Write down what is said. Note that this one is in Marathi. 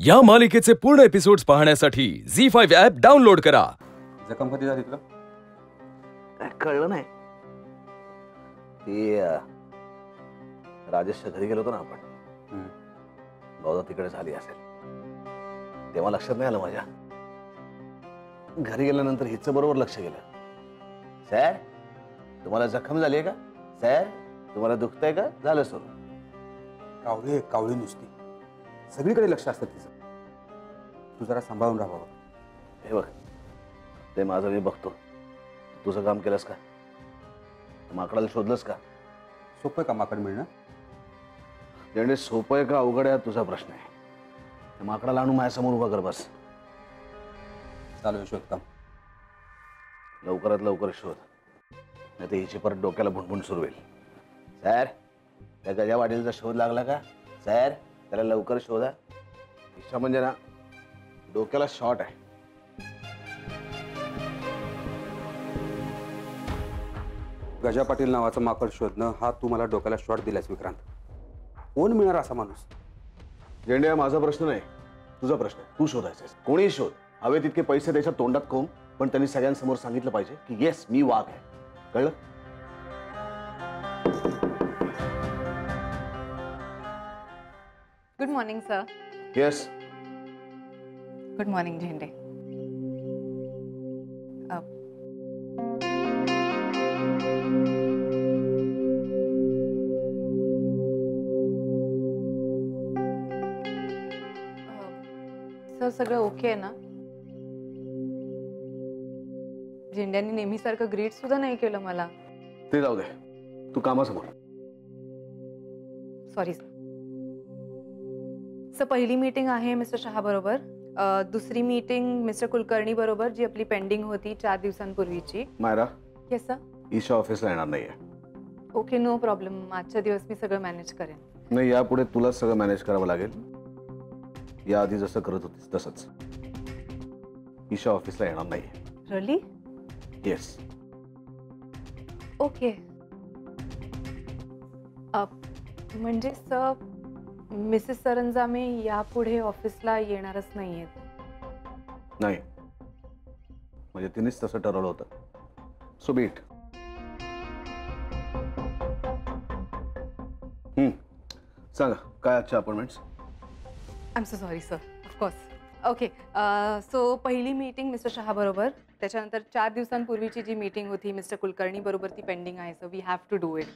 या मालिकेचे पूर्ण एपिसोड्स पाहण्यासाठी झी5 ॲप डाउनलोड करा। जखम कधी झाली तुला? काय कळलं नाही। ती राजेशच्या घरी गेलो होतो ना आपण, बहुधा तिकडे झाली असेल, तेव्हा लक्षात नाही आलं माझ्या। घरी गेल्यानंतर हिचं बरोबर लक्ष गेलं। सर, तुम्हाला जखम झाली आहे का? सर, तुम्हाला दुखतंय का? झालं सुरू। कावळी कावळी नुसती सगळीकडे लक्ष असतं तिचं। तू जरा सांभाळून राहा बाबा। हे बघ, ते माझं मी बघतो। तुझं काम केलंस का? माकडाला शोधलंस का? सोपं आहे का माकड मिळणं? जेणे सोपं आहे का अवघड आहे तुझा प्रश्न आहे। त्या माकडाला आणून माझ्यासमोर उभा कर बस। चालू आहे शोधकाम। लवकरात लवकर शोध, नाही तर हिची परत डोक्याला भुणभुण सुरू होईल। सर, त्या गजा वाटेलचा शोध लागला का? सर, त्याला लवकर शोधा। हिच्या म्हणजे ना डोक्याला शॉट आहे। गजा पाटील नावाचं माकड शोधणं हा तू मला डोक्याला शॉट दिलास विक्रांत। कोण मिळणार असा माणूस? झेंड्या, माझा प्रश्न नाही, तुझा प्रश्न आहे। तू शोधायचंस, कोणी शोध। हवे तितके पैसे त्याच्या तोंडात कोंब, पण त्यांनी सगळ्यांसमोर सांगितलं पाहिजे की येस, मी वाघ आहे। कळलं? Good morning sir. Yes. Good morning झेंडे। सर, सगळं ओके आहे ना? झेंड्यांनी नेहमीसारखं ग्रीट सुद्धा नाही केलं मला। ते जाऊ दे, तू कामासमोर। सॉरी सर, पहिली मीटिंग आहे मिस्टर शहा बरोबर, दुसरी मीटिंग मिस्टर कुलकर्णी बरोबर जी आपली पेंडिंग होती 4 दिवसांपूर्वीची। Myra, yes sir. ईशा ऑफिसला येणार नाहीये। Okay, no problem. आजच्या दिवस मी सगळं मॅनेज करेन। नाही, यापुढे तुला सगळं मॅनेज करावं लागेल। या आधी जसं करत होतीस तसंच। ईशा ऑफिसला येणार नाहीये। रिअली? येस। ओके। म्हणजे सर, मिसेस सरंजामे यापुढे ऑफिसला येणारच नाहीयेत? नाही, म्हणजे तिनेच तसं ठरवलं होतं। सो बीट। सांगा, काय आजच्या appointments? I am so sorry sir, of course. Okay, so पहिली मीटिंग मिस्टर शहा बरोबर, त्याच्यानंतर 4 दिवसांपूर्वीची जी मीटिंग होती मिस्टर कुलकर्णी बरोबर ती पेंडिंग आहे, so we have to do it.